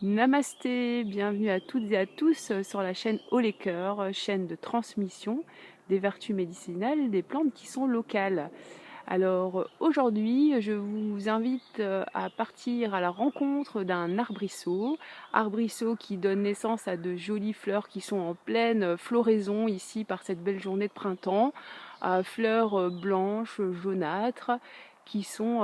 Namasté, bienvenue à toutes et à tous sur la chaîne Haut les Cœurs, chaîne de transmission des vertus médicinales des plantes qui sont locales. Alors aujourd'hui, je vous invite à partir à la rencontre d'un arbrisseau qui donne naissance à de jolies fleurs qui sont en pleine floraison ici par cette belle journée de printemps, fleurs blanches, jaunâtres, qui sont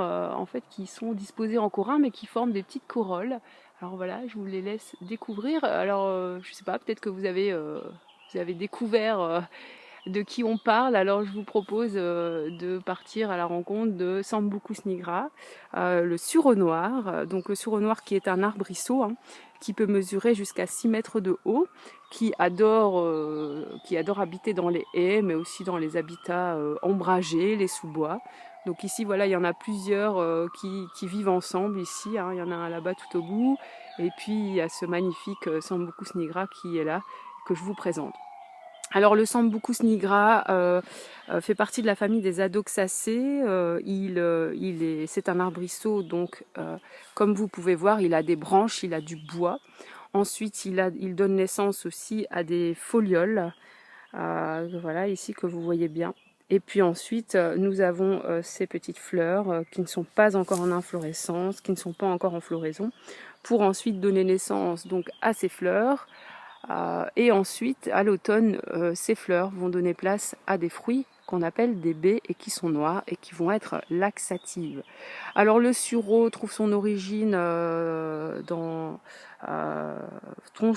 qui sont disposées en corymbe mais qui forment des petites corolles. Alors voilà, je vous les laisse découvrir. Alors je sais pas, peut-être que vous avez découvert de qui on parle. Alors je vous propose de partir à la rencontre de Sambucus nigra, le sureau noir. Donc le sureau noir qui est un arbrisseau qui peut mesurer jusqu'à 6 mètres de haut, qui adore habiter dans les haies, mais aussi dans les habitats ombragés, les sous-bois. Donc ici, voilà, il y en a plusieurs qui vivent ensemble ici. Il y en a un là-bas tout au bout. Et puis, il y a ce magnifique Sambucus nigra qui est là, que je vous présente. Alors le Sambucus nigra fait partie de la famille des Adoxacées. C'est un arbrisseau, donc comme vous pouvez voir, il a des branches, il a du bois. Ensuite, il donne naissance aussi à des folioles, voilà ici que vous voyez bien. Et puis ensuite, nous avons ces petites fleurs qui ne sont pas encore en inflorescence, qui ne sont pas encore en floraison, pour ensuite donner naissance donc à ces fleurs. Et ensuite, à l'automne, ces fleurs vont donner place à des fruits qu'on appelle des baies et qui sont noirs et qui vont être laxatives. Alors le sureau trouve son origine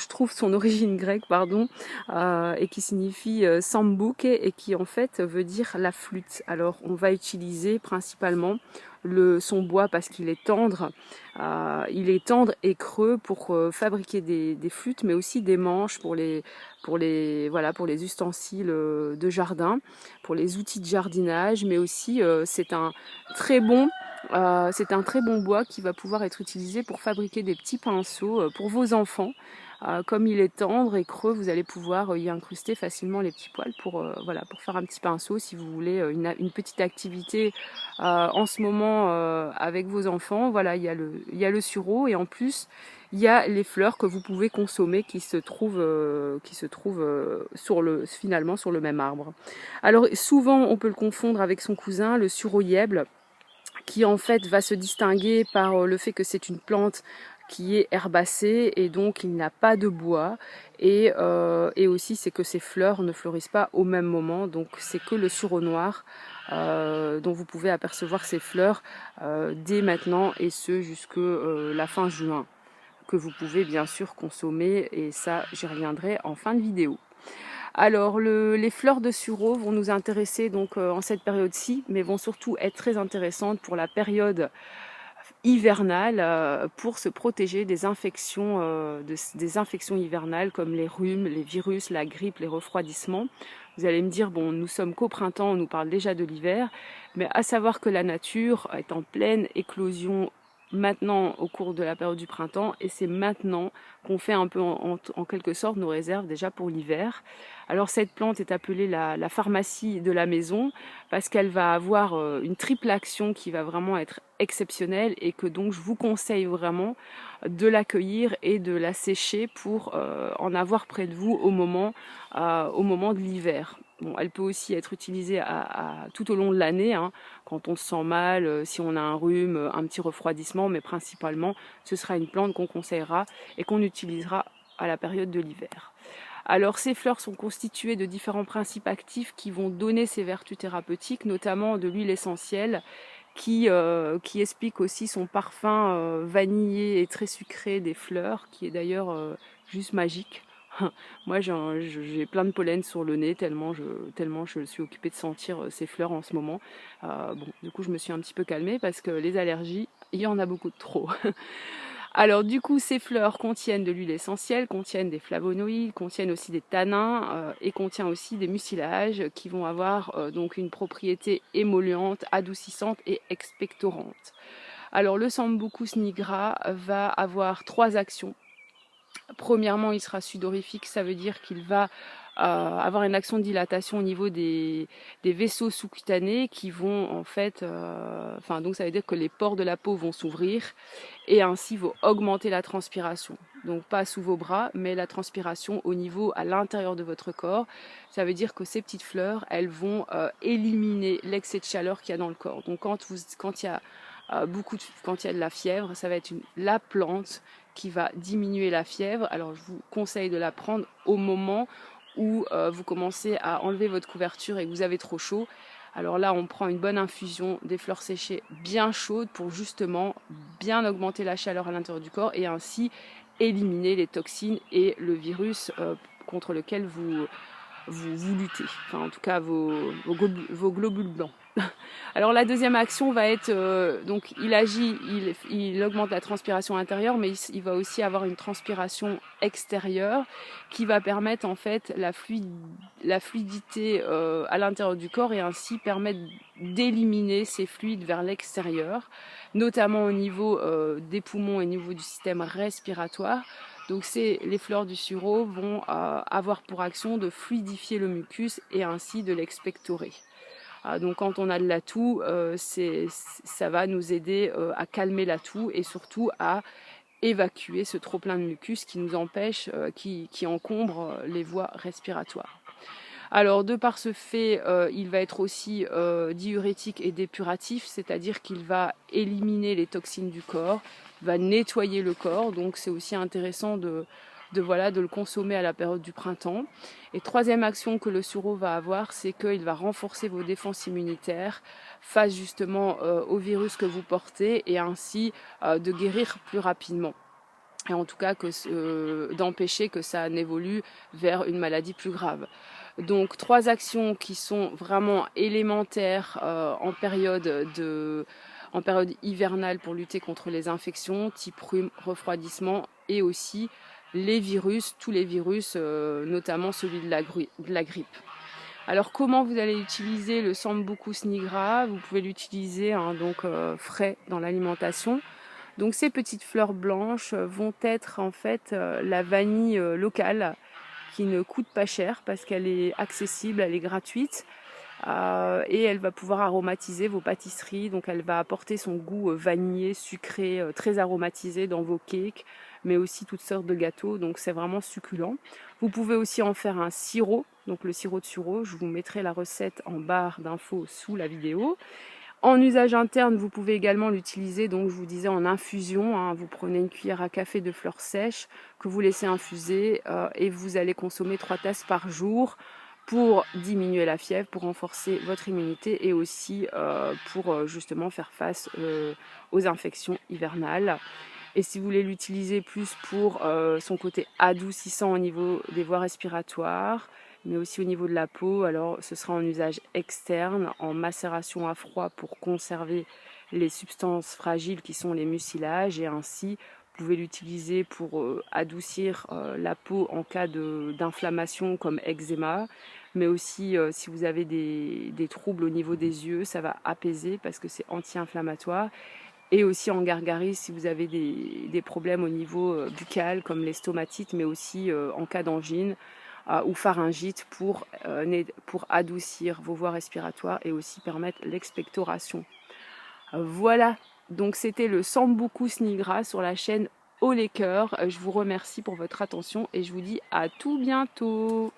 trouve son origine grecque, pardon, et qui signifie sambuke et qui en fait veut dire la flûte. Alors on va utiliser principalement son bois parce qu'il est tendre. Il est tendre et creux pour fabriquer des flûtes, mais aussi des manches pour les ustensiles de jardin, pour les outils de jardinage, mais aussi c'est un très bon bois qui va pouvoir être utilisé pour fabriquer des petits pinceaux pour vos enfants. Comme il est tendre et creux, vous allez pouvoir y incruster facilement les petits poils pour faire un petit pinceau si vous voulez une petite activité en ce moment avec vos enfants. Voilà, il y a le sureau et en plus il y a les fleurs que vous pouvez consommer qui se trouvent finalement sur le même arbre. Alors souvent on peut le confondre avec son cousin, le sureauièble, qui en fait va se distinguer par le fait que c'est une plante qui est herbacée et donc il n'a pas de bois et aussi c'est que ses fleurs ne fleurissent pas au même moment, donc c'est que le sureau noir dont vous pouvez apercevoir ses fleurs dès maintenant et ce jusque la fin juin, que vous pouvez bien sûr consommer et ça j'y reviendrai en fin de vidéo. Alors les fleurs de sureau vont nous intéresser donc en cette période-ci, mais vont surtout être très intéressantes pour la période hivernale, pour se protéger des infections, des infections hivernales comme les rhumes, les virus, la grippe, les refroidissements. Vous allez me dire, bon, nous sommes qu'au printemps, on nous parle déjà de l'hiver, mais à savoir que la nature est en pleine éclosion maintenant au cours de la période du printemps et c'est maintenant qu'on fait un peu en quelque sorte nos réserves déjà pour l'hiver. Alors cette plante est appelée la pharmacie de la maison parce qu'elle va avoir une triple action qui va vraiment être exceptionnelle et que donc je vous conseille vraiment de l'accueillir et de la sécher pour en avoir près de vous au moment de l'hiver. Bon, elle peut aussi être utilisée tout au long de l'année, quand on se sent mal, si on a un rhume, un petit refroidissement, mais principalement, ce sera une plante qu'on conseillera et qu'on utilisera à la période de l'hiver. Alors ces fleurs sont constituées de différents principes actifs qui vont donner ces vertus thérapeutiques, notamment de l'huile essentielle qui explique aussi son parfum vanillé et très sucré des fleurs, qui est d'ailleurs juste magique. Moi j'ai plein de pollen sur le nez tellement je suis occupée de sentir ces fleurs en ce moment. Bon, du coup je me suis un petit peu calmée parce que les allergies, il y en a beaucoup de trop. Alors du coup, ces fleurs contiennent de l'huile essentielle, contiennent des flavonoïdes, contiennent aussi des tanins et contiennent aussi des mucilages qui vont avoir donc une propriété émolliente, adoucissante et expectorante. Alors le Sambucus nigra va avoir trois actions. Premièrement, il sera sudorifique, ça veut dire qu'il va avoir une action de dilatation au niveau des vaisseaux sous-cutanés qui vont en fait, donc ça veut dire que les pores de la peau vont s'ouvrir et ainsi vont augmenter la transpiration. Donc pas sous vos bras, mais la transpiration au niveau à l'intérieur de votre corps. Ça veut dire que ces petites fleurs, elles vont éliminer l'excès de chaleur qu'il y a dans le corps. Donc quand il y a quand il y a de la fièvre, ça va être la plante qui va diminuer la fièvre. Alors je vous conseille de la prendre au moment où vous commencez à enlever votre couverture et que vous avez trop chaud. Alors là, on prend une bonne infusion des fleurs séchées bien chaudes pour justement bien augmenter la chaleur à l'intérieur du corps et ainsi éliminer les toxines et le virus contre lequel vous luttez. Enfin, en tout cas, vos globules blancs. Alors la deuxième action va être, donc il agit, il augmente la transpiration intérieure, mais il va aussi avoir une transpiration extérieure qui va permettre en fait la fluidité à l'intérieur du corps et ainsi permettre d'éliminer ces fluides vers l'extérieur, notamment au niveau des poumons et au niveau du système respiratoire. Donc les fleurs du sureau vont avoir pour action de fluidifier le mucus et ainsi de l'expectorer. Donc quand on a de la toux, ça va nous aider à calmer la toux et surtout à évacuer ce trop plein de mucus qui nous empêche, qui encombre les voies respiratoires. Alors de par ce fait, il va être aussi diurétique et dépuratif, c'est-à-dire qu'il va éliminer les toxines du corps, va nettoyer le corps, donc c'est aussi intéressant de le consommer à la période du printemps. Et troisième action que le sureau va avoir, c'est qu'il va renforcer vos défenses immunitaires face justement au virus que vous portez et ainsi de guérir plus rapidement. Et en tout cas d'empêcher que ça n'évolue vers une maladie plus grave. Donc 3 actions qui sont vraiment élémentaires en période hivernale pour lutter contre les infections, type rhume, refroidissement et aussi les virus, tous les virus, notamment celui de la grippe. Alors comment vous allez utiliser le Sambucus nigra? Vous pouvez l'utiliser frais dans l'alimentation. Donc ces petites fleurs blanches vont être en fait la vanille locale qui ne coûte pas cher parce qu'elle est accessible, elle est gratuite et elle va pouvoir aromatiser vos pâtisseries. Donc elle va apporter son goût vanillé, sucré, très aromatisé dans vos cakes, mais aussi toutes sortes de gâteaux. Donc c'est vraiment succulent. Vous pouvez aussi en faire un sirop, donc le sirop de sureau. Je vous mettrai la recette en barre d'infos sous la vidéo. En usage interne, vous pouvez également l'utiliser, donc je vous disais en infusion, vous prenez une cuillère à café de fleurs sèches que vous laissez infuser et vous allez consommer 3 tasses par jour pour diminuer la fièvre, pour renforcer votre immunité et aussi pour justement faire face aux infections hivernales. Et si vous voulez l'utiliser plus pour son côté adoucissant au niveau des voies respiratoires, mais aussi au niveau de la peau, alors ce sera en usage externe, en macération à froid pour conserver les substances fragiles qui sont les mucilages et ainsi vous pouvez l'utiliser pour adoucir la peau en cas d'inflammation comme eczéma, mais aussi si vous avez des troubles au niveau des yeux, ça va apaiser parce que c'est anti-inflammatoire. Et aussi en gargarise si vous avez des problèmes au niveau buccal comme l'estomatite, mais aussi en cas d'angine ou pharyngite pour adoucir vos voies respiratoires et aussi permettre l'expectoration. Voilà, donc c'était le Sambucus nigra sur la chaîne Au lait cœur. Je vous remercie pour votre attention et je vous dis à tout bientôt.